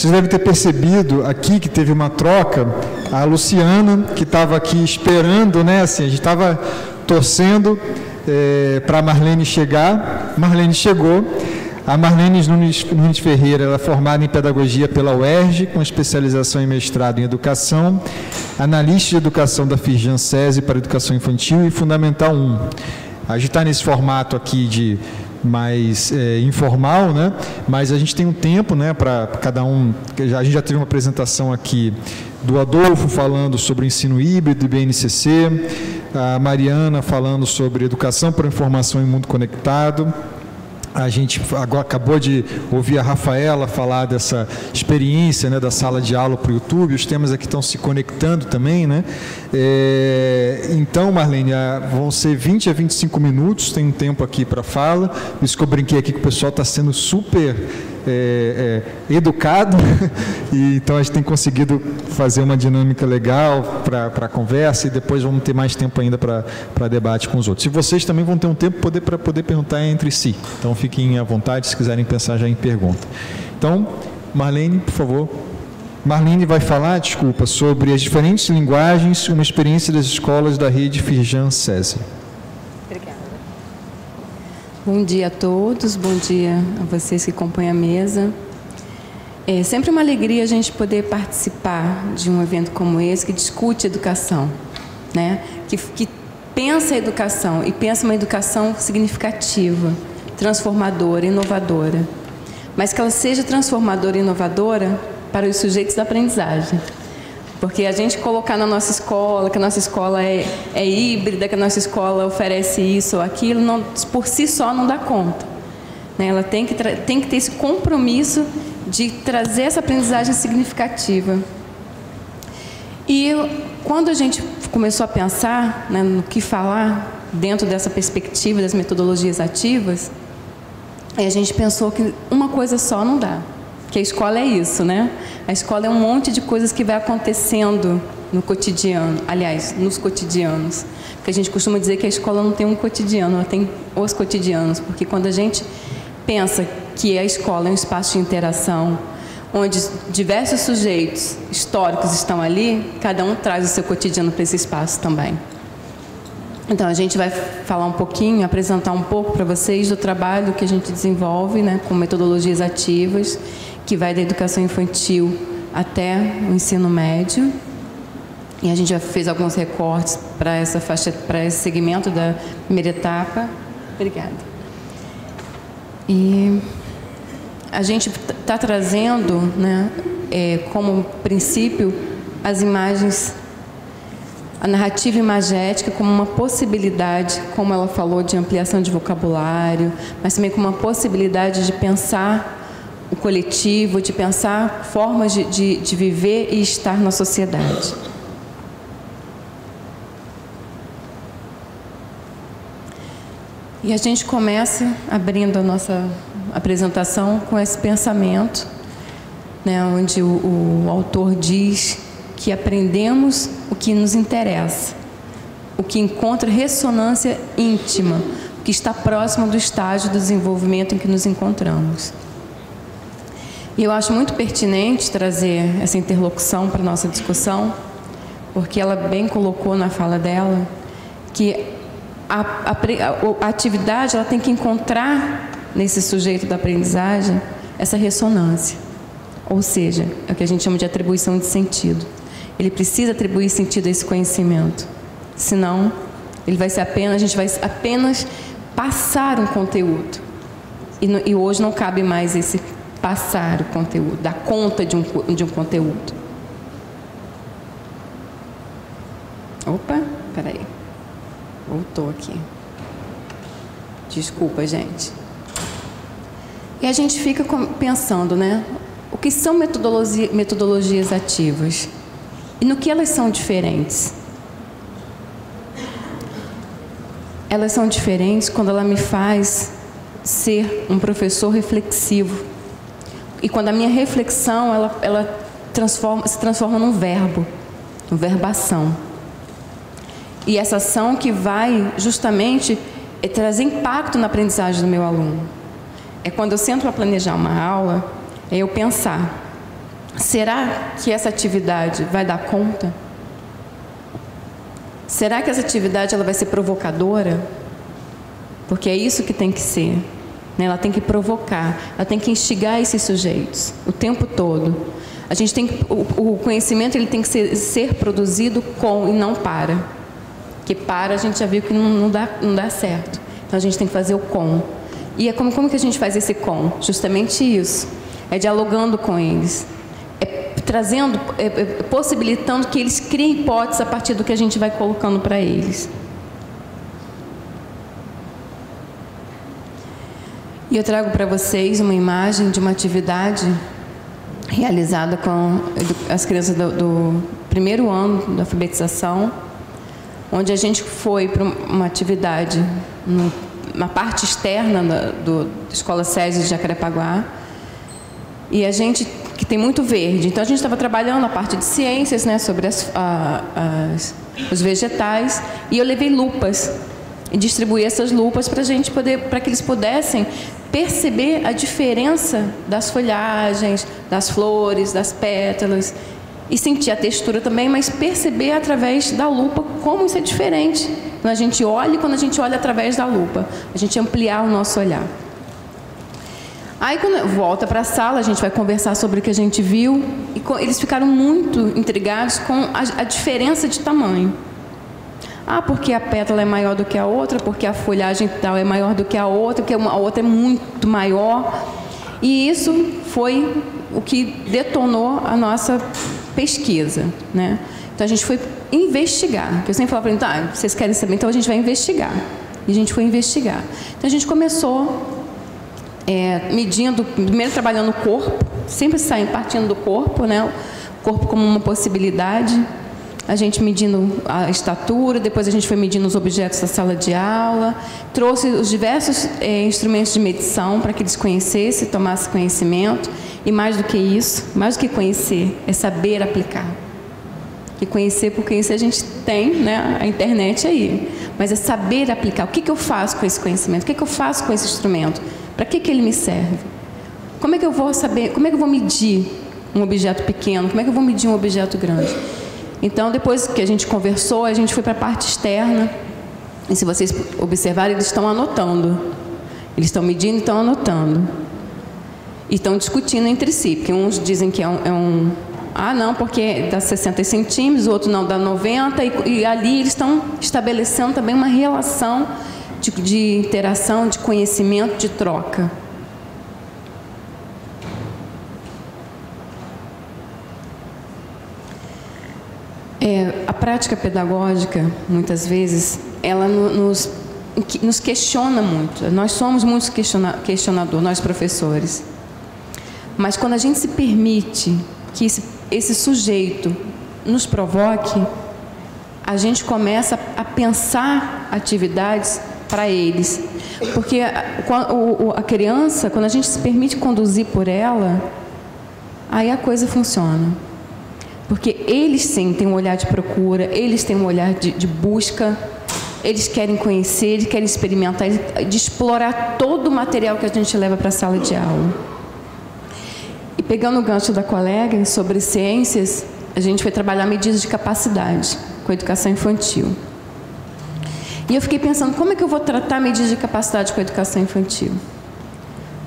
vocês devem ter percebido aqui que teve uma troca. A Luciana, que estava aqui esperando, né? Assim, a gente estava torcendo para a Marlene chegar. Marlene chegou. A Marlene Nunes Ferreira, ela é formada em Pedagogia pela UERJ, com especialização em mestrado em Educação, analista de Educação da Firjan SESI para Educação Infantil e Fundamental 1. A gente está nesse formato aqui de mais informal, né? Mas a gente tem um tempo, né, para cada um. A gente já teve uma apresentação aqui do Adolfo falando sobre o ensino híbrido e BNCC, a Mariana falando sobre educação para informação e mundo conectado. A gente agora acabou de ouvir a Rafaela falar dessa experiência, né, da sala de aula para o YouTube. Os temas aqui estão se conectando também, né? Então, Marlene, vão ser 20 a 25 minutos, tem um tempo aqui para fala. Por isso que eu brinquei aqui que o pessoal está sendo super educado, e então a gente tem conseguido fazer uma dinâmica legal para a conversa, e depois vamos ter mais tempo ainda para debate com os outros. E vocês também vão ter um tempo para poder perguntar entre si. Então, fiquem à vontade se quiserem pensar já em pergunta. Então, Marlene, por favor. Marlene vai falar, desculpa, sobre as diferentes linguagens, uma experiência das escolas da rede Firjan SESI. Obrigada. Bom dia a todos, bom dia a vocês que compõem a mesa. É sempre uma alegria a gente poder participar de um evento como esse, que discute educação, né? Que pensa a educação e pensa uma educação significativa, transformadora, inovadora, mas que ela seja transformadora e inovadora para os sujeitos da aprendizagem. Porque a gente colocar na nossa escola, que a nossa escola é híbrida, que a nossa escola oferece isso ou aquilo, não, por si só não dá conta, né? Ela tem que ter esse compromisso de trazer essa aprendizagem significativa. E quando a gente começou a pensar, né, no que falar dentro dessa perspectiva das metodologias ativas, a gente pensou que uma coisa só não dá. Que a escola é isso, né? A escola é um monte de coisas que vai acontecendo no cotidiano, aliás, nos cotidianos. Porque a gente costuma dizer que a escola não tem um cotidiano, ela tem os cotidianos. Porque quando a gente pensa que a escola é um espaço de interação, onde diversos sujeitos históricos estão ali, cada um traz o seu cotidiano para esse espaço também. Então, a gente vai falar um pouquinho, apresentar um pouco para vocês do trabalho que a gente desenvolve, né, com metodologias ativas, que vai da educação infantil até o ensino médio. E a gente já fez alguns recortes para essa faixa, para esse segmento da primeira etapa. Obrigada. E a gente está trazendo, né, como princípio as imagens, a narrativa imagética como uma possibilidade, como ela falou, de ampliação de vocabulário, mas também como uma possibilidade de pensar o coletivo, de pensar formas de viver e estar na sociedade. E a gente começa abrindo a nossa apresentação com esse pensamento, né, onde o autor diz que aprendemos o que nos interessa, o que encontra ressonância íntima, o que está próximo do estágio do desenvolvimento em que nos encontramos. E eu acho muito pertinente trazer essa interlocução para a nossa discussão, porque ela bem colocou na fala dela que a atividade ela tem que encontrar nesse sujeito da aprendizagem essa ressonância, ou seja, é o que a gente chama de atribuição de sentido. Ele precisa atribuir sentido a esse conhecimento, senão ele vai ser a gente vai apenas passar um conteúdo, e hoje não cabe mais esse passar o conteúdo, dar conta de um conteúdo. Opa, peraí, voltou aqui. Desculpa, gente. E a gente fica pensando, né? O que são metodologias ativas? E no que elas são diferentes? Elas são diferentes quando ela me faz ser um professor reflexivo. E quando a minha reflexão, ela se transforma num verbo, ação. E essa ação que vai justamente trazer impacto na aprendizagem do meu aluno. É quando eu sento para planejar uma aula, é eu pensar será que essa atividade vai dar conta? Será que essa atividade ela vai ser provocadora? Porque é isso que tem que ser, né? Ela tem que provocar, ela tem que instigar esses sujeitos o tempo todo. A gente tem que, o conhecimento ele tem que ser produzido com e não para. Porque para a gente já viu que não dá certo. Então a gente tem que fazer o com. E é como que a gente faz esse com? Justamente isso. É dialogando com eles. Trazendo, possibilitando que eles criem hipóteses a partir do que a gente vai colocando para eles. E eu trago para vocês uma imagem de uma atividade realizada com as crianças do primeiro ano da alfabetização, onde a gente foi para uma atividade na parte externa da Escola SESI de Jacarepaguá, e a gente que tem muito verde, então a gente estava trabalhando a parte de ciências, né, sobre os vegetais, e eu levei lupas e distribuí essas lupas para que eles pudessem perceber a diferença das folhagens, das flores, das pétalas, e sentir a textura também, mas perceber através da lupa como isso é diferente quando a gente olha e quando a gente olha através da lupa, a gente ampliar o nosso olhar. Aí, quando volta para a sala, a gente vai conversar sobre o que a gente viu, e eles ficaram muito intrigados com a diferença de tamanho. Ah, porque a pétala é maior do que a outra, porque a folhagem tal é maior do que a outra, porque a outra é muito maior. E isso foi o que detonou a nossa pesquisa, né? Então a gente foi investigar. Eu sempre falava para eles, vocês querem saber, então a gente vai investigar. E a gente foi investigar. Então a gente começou medindo, primeiro trabalhando o corpo, sempre partindo do corpo, né? O corpo como uma possibilidade. A gente medindo a estatura, depois a gente foi medindo os objetos da sala de aula, trouxe os diversos instrumentos de medição para que eles conhecessem, tomassem conhecimento. E mais do que isso, mais do que conhecer, é saber aplicar. E conhecer, por conhecer a gente tem, né, a internet aí. Mas é saber aplicar. O que eu faço com esse conhecimento? O que eu faço com esse instrumento? Para que ele me serve? Como é que eu vou saber? Como é que eu vou medir um objeto pequeno? Como é que eu vou medir um objeto grande? Então, depois que a gente conversou, a gente foi para a parte externa. E se vocês observarem, eles estão anotando. Eles estão medindo e estão anotando. E estão discutindo entre si. Porque uns dizem que ah, não, porque dá 60 centímetros, o outro não, dá 90. E ali eles estão estabelecendo também uma relação de interação, de conhecimento, de troca. A prática pedagógica, muitas vezes, ela nos questiona muito. Nós somos muito questionadores, nós professores. Mas quando a gente se permite que esse sujeito nos provoque, a gente começa a pensar atividades para eles. Porque a criança, quando a gente se permite conduzir por ela, aí a coisa funciona. Porque eles sim têm um olhar de procura, eles têm um olhar de busca, eles querem conhecer, eles querem experimentar, de explorar todo o material que a gente leva para a sala de aula. E pegando o gancho da colega sobre ciências, a gente foi trabalhar medidas de capacidade com a educação infantil. E eu fiquei pensando, como é que eu vou tratar medidas de capacidade com a educação infantil?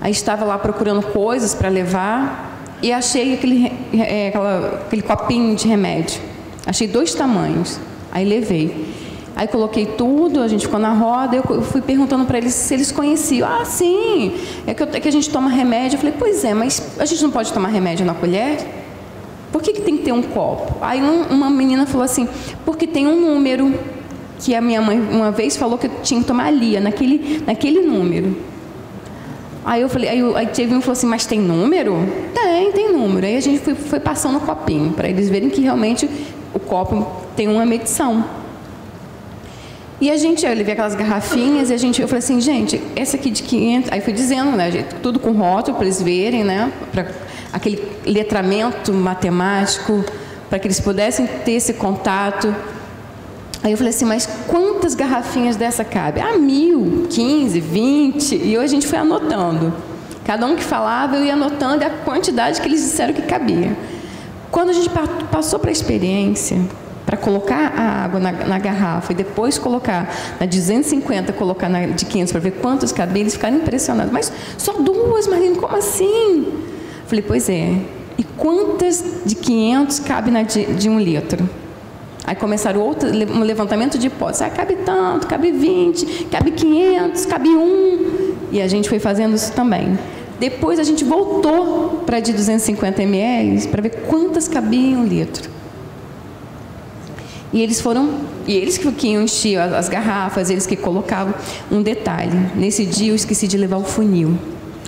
Aí estava lá procurando coisas para levar e achei aquele copinho de remédio. Achei 2 tamanhos. Aí levei. Aí coloquei tudo, a gente ficou na roda, eu fui perguntando para eles se eles conheciam. Ah, sim, é que a gente toma remédio. Eu falei, pois é, mas a gente não pode tomar remédio na colher? Por que tem que ter um copo? Aí uma menina falou assim, porque tem um número que a minha mãe uma vez falou que eu tinha que tomar ali, naquele número. Aí eu falei, aí teve um que falou assim, mas tem número? Tem número. Aí a gente foi passando o copinho, para eles verem que realmente o copo tem uma medição. E eu levei aquelas garrafinhas e eu falei assim, gente, essa aqui de 500, aí fui dizendo, né, tudo com rótulo para eles verem, né, para aquele letramento matemático, para que eles pudessem ter esse contato. Aí eu falei assim, mas quantas garrafinhas dessa cabe? 1000, 15, 20, e hoje a gente foi anotando. Cada um que falava, eu ia anotando a quantidade que eles disseram que cabia. Quando a gente passou para a experiência, para colocar a água na garrafa e depois colocar na 250, colocar na de 500 para ver quantos cabia, eles ficaram impressionados. Mas só 2, Marlene, como assim? Falei, pois é. E quantas de 500 cabe na de 1 litro? Aí começaram um levantamento de hipóteses. Cabe tanto, cabe 20, cabe 500, cabe 1. E a gente foi fazendo isso também. Depois a gente voltou para de 250 ml para ver quantas cabiam em 1 litro. E eles que enchiam as garrafas, eles que colocavam. Um detalhe, nesse dia eu esqueci de levar o funil.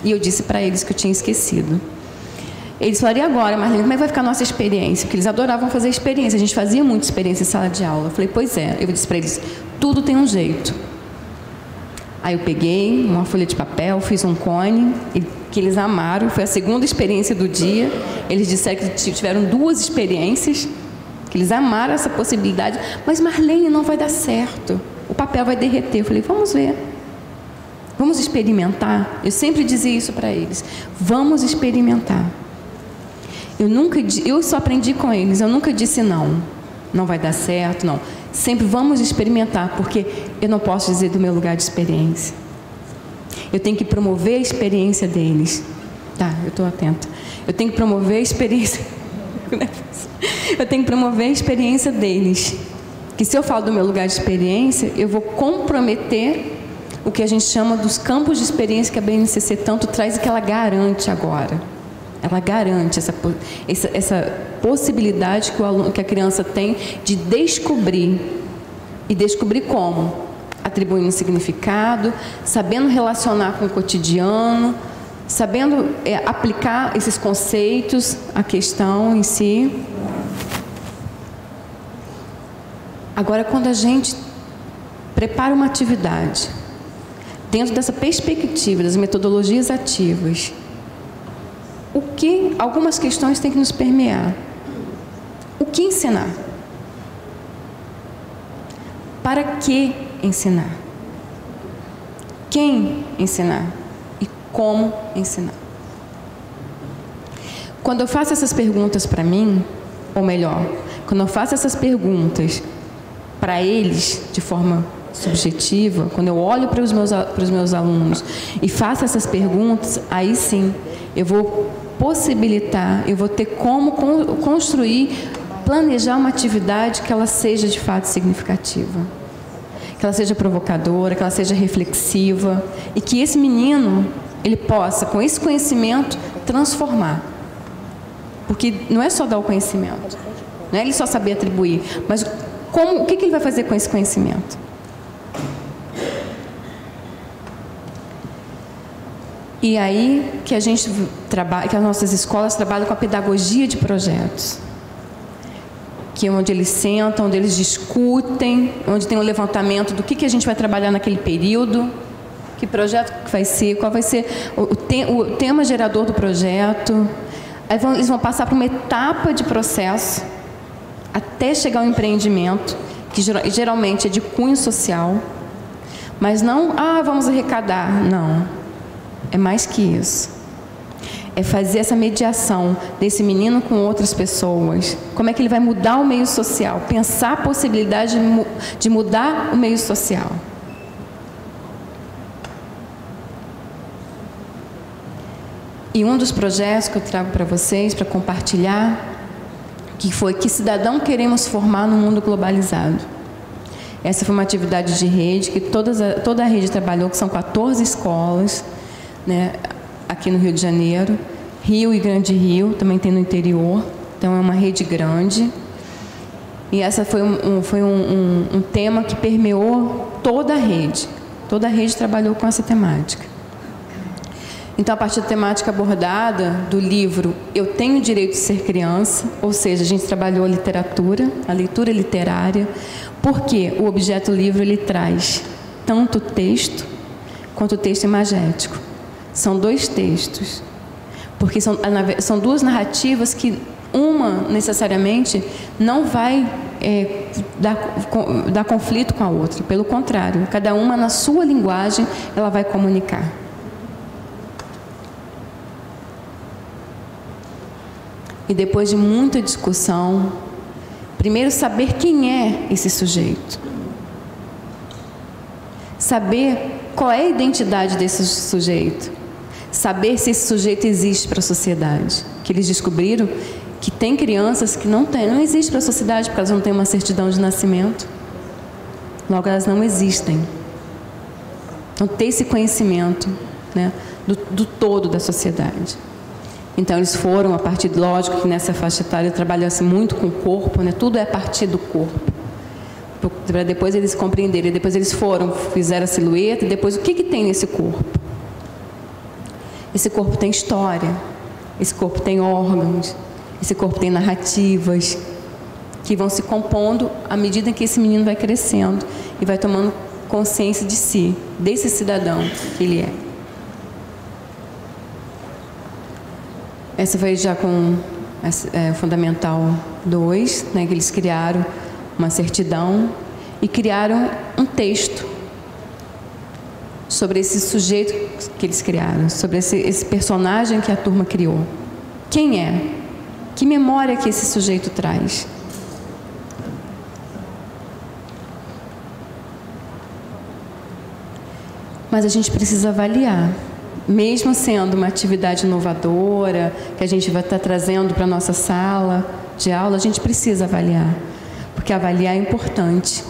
E eu disse para eles que eu tinha esquecido. Eles falaram, e agora, Marlene, como é que vai ficar a nossa experiência? Porque eles adoravam fazer experiência, a gente fazia muita experiência em sala de aula. Eu falei, pois é. Eu disse para eles, tudo tem um jeito. Aí eu peguei uma folha de papel, fiz um cone, que eles amaram, foi a segunda experiência do dia. Eles disseram que tiveram 2 experiências, que eles amaram essa possibilidade. Mas, Marlene, não vai dar certo, o papel vai derreter. Eu falei, vamos ver. Vamos experimentar? Eu sempre dizia isso para eles. Vamos experimentar. Eu só aprendi com eles, eu nunca disse não. Não vai dar certo, não. Sempre vamos experimentar, porque eu não posso dizer do meu lugar de experiência. Eu tenho que promover a experiência deles. Tá, eu estou atenta. Eu tenho que promover a experiência. Eu tenho que promover a experiência deles. Que se eu falo do meu lugar de experiência, eu vou comprometer o que a gente chama dos campos de experiência que a BNCC tanto traz e que ela garante agora. Ela garante essa possibilidade que a criança tem de descobrir. E descobrir como? Atribuindo significado, sabendo relacionar com o cotidiano, sabendo aplicar esses conceitos à questão em si. Agora, quando a gente prepara uma atividade dentro dessa perspectiva das metodologias ativas, algumas questões têm que nos permear. O que ensinar? Para que ensinar? Quem ensinar? E como ensinar? Quando eu faço essas perguntas para mim, ou melhor, quando eu faço essas perguntas para eles de forma subjetiva, quando eu olho para os meus alunos e faço essas perguntas, aí sim eu vou possibilitar, eu vou ter como construir, planejar uma atividade que ela seja de fato significativa, que ela seja provocadora, que ela seja reflexiva e que esse menino, ele possa, com esse conhecimento, transformar. Porque não é só dar o conhecimento, não é ele só saber atribuir, mas o que ele vai fazer com esse conhecimento? E aí que a gente trabalha, que as nossas escolas trabalham com a pedagogia de projetos, que é onde eles sentam, onde eles discutem, onde tem um levantamento do que a gente vai trabalhar naquele período, que projeto que vai ser, qual vai ser o tema gerador do projeto. Aí eles vão passar por uma etapa de processo até chegar ao empreendimento, que geralmente é de cunho social, mas não, vamos arrecadar, não. É mais que isso. É fazer essa mediação desse menino com outras pessoas. Como é que ele vai mudar o meio social? Pensar a possibilidade de mudar o meio social. E um dos projetos que eu trago para vocês, para compartilhar, que foi Que Cidadão Queremos Formar no Mundo Globalizado. Essa foi uma atividade de rede que toda a rede trabalhou, que são 14 escolas, né, aqui no Rio de Janeiro, Rio e Grande Rio, também tem no interior, então é uma rede grande. E essa foi um tema que permeou toda a rede trabalhou com essa temática. Então, a partir da temática abordada do livro Eu Tenho o Direito de Ser Criança, ou seja, a gente trabalhou a literatura, a leitura literária, porque o objeto livro ele traz tanto o texto quanto o texto imagético. São 2 textos, porque são 2 narrativas que uma necessariamente não vai dar conflito com a outra, pelo contrário, cada uma na sua linguagem ela vai comunicar. e depois de muita discussão, primeiro saber quem é esse sujeito. Saber qual é a identidade desse sujeito. Saber se esse sujeito existe para a sociedade. Que eles descobriram que tem crianças que não existem para a sociedade porque elas não têm uma certidão de nascimento. Logo, elas não existem. Então, ter esse conhecimento, né, do todo da sociedade. Então, eles foram, a partir, lógico que nessa faixa etária trabalham-se muito com o corpo, né, tudo é a partir do corpo. Para depois eles compreenderem, depois eles foram, fizeram a silhueta, e depois o que tem nesse corpo? Esse corpo tem história, esse corpo tem órgãos, esse corpo tem narrativas, que vão se compondo à medida que esse menino vai crescendo e vai tomando consciência de si, desse cidadão que ele é. Essa foi já com o Fundamental 2, né, que eles criaram uma certidão e criaram um texto sobre esse sujeito que eles criaram, sobre esse personagem que a turma criou. Quem é? Que memória que esse sujeito traz? Mas a gente precisa avaliar. Mesmo sendo uma atividade inovadora, que a gente vai estar trazendo para a nossa sala de aula, a gente precisa avaliar. Porque avaliar é importante.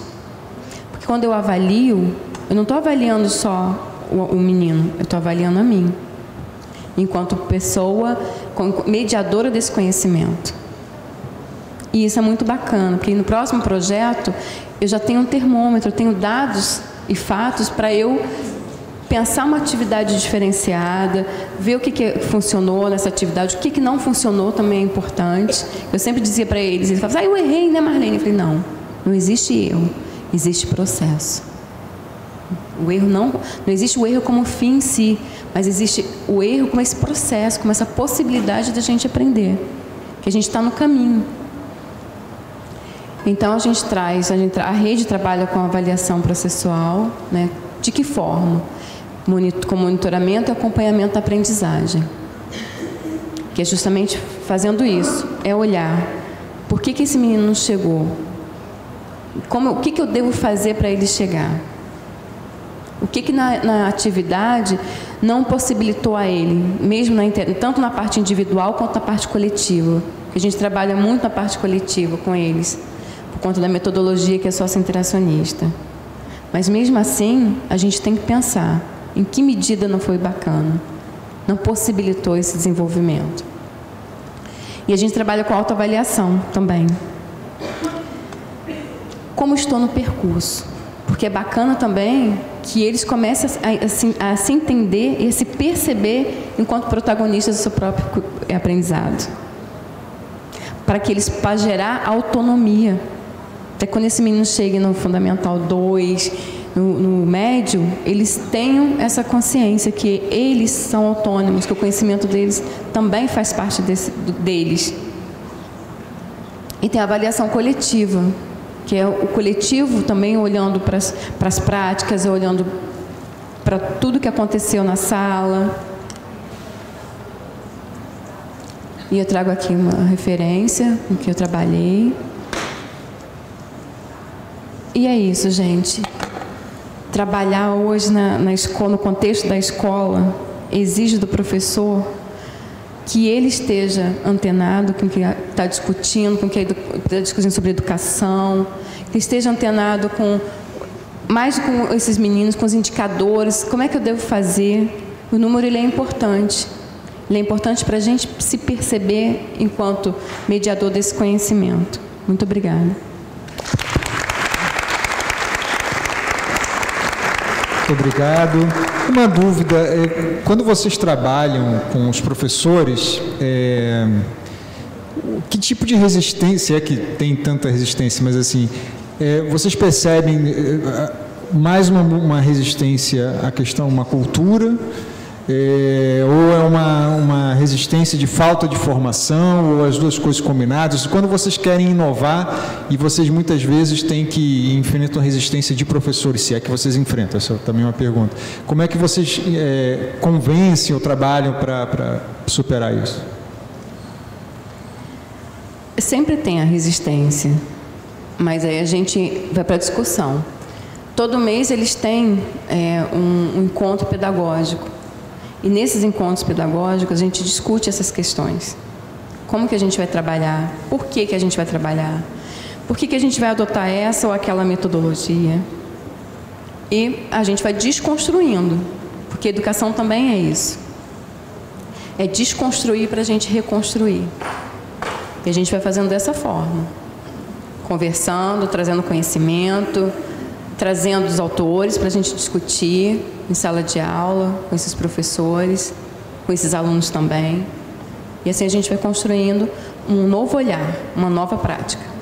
Porque quando eu avalio, eu não estou avaliando só o menino, eu estou avaliando a mim. Enquanto pessoa, mediadora desse conhecimento. E isso é muito bacana, porque no próximo projeto, eu já tenho um termômetro, eu tenho dados e fatos para eu pensar uma atividade diferenciada, ver o que funcionou nessa atividade, o que não funcionou também é importante. Eu sempre dizia para eles falavam, eu errei, né, Marlene? Eu falei, não existe erro, existe processo. O erro não existe o erro como fim em si, mas existe o erro como esse processo, como essa possibilidade da gente aprender, que a gente está no caminho. Então a rede trabalha com avaliação processual, né? De que forma? Com monitoramento e acompanhamento da aprendizagem. Que é justamente fazendo isso, é olhar por que esse menino não chegou, o que eu devo fazer para ele chegar, o que na atividade não possibilitou a ele, mesmo tanto na parte individual quanto na parte coletiva, que a gente trabalha muito na parte coletiva com eles, por conta da metodologia que é socio-interacionista. Mas mesmo assim, a gente tem que pensar em que medida não foi bacana, não possibilitou esse desenvolvimento. E a gente trabalha com autoavaliação também. Como estou no percurso? Porque é bacana também que eles comecem a se entender e a se perceber enquanto protagonistas do seu próprio aprendizado. Para gerar autonomia. Até quando esse menino chega no Fundamental 2, no médio, eles tenham essa consciência que eles são autônomos, que o conhecimento deles também faz parte deles. E tem a avaliação coletiva, que é o coletivo também olhando para as práticas, olhando para tudo que aconteceu na sala. E eu trago aqui uma referência com que eu trabalhei. E é isso, gente. Trabalhar hoje na escola, no contexto da escola, exige do professor que ele esteja antenado com o que está discutindo, com o que está discutindo sobre educação, que esteja antenado mais com esses meninos, com os indicadores, como é que eu devo fazer. O número ele é importante. Ele é importante para a gente se perceber enquanto mediador desse conhecimento. Muito obrigada. Muito obrigado. Uma dúvida, quando vocês trabalham com os professores, que tipo de resistência, é que tem tanta resistência, mas assim, vocês percebem mais uma resistência à questão, uma cultura, ou é uma resistência de falta de formação, ou as duas coisas combinadas? Quando vocês querem inovar e vocês muitas vezes têm que enfrentar resistência de professores, se é que vocês enfrentam, essa é também uma pergunta. Como é que vocês convencem ou trabalham para superar isso? Sempre tem a resistência, mas aí a gente vai para a discussão. Todo mês eles têm um encontro pedagógico. E nesses encontros pedagógicos a gente discute essas questões. Como que a gente vai trabalhar? Por que a gente vai trabalhar? Por que a gente vai adotar essa ou aquela metodologia? E a gente vai desconstruindo, porque educação também é isso. É desconstruir para a gente reconstruir. E a gente vai fazendo dessa forma. Conversando, trazendo conhecimento, trazendo os autores para a gente discutir em sala de aula, com esses professores, com esses alunos também. E assim a gente vai construindo um novo olhar, uma nova prática.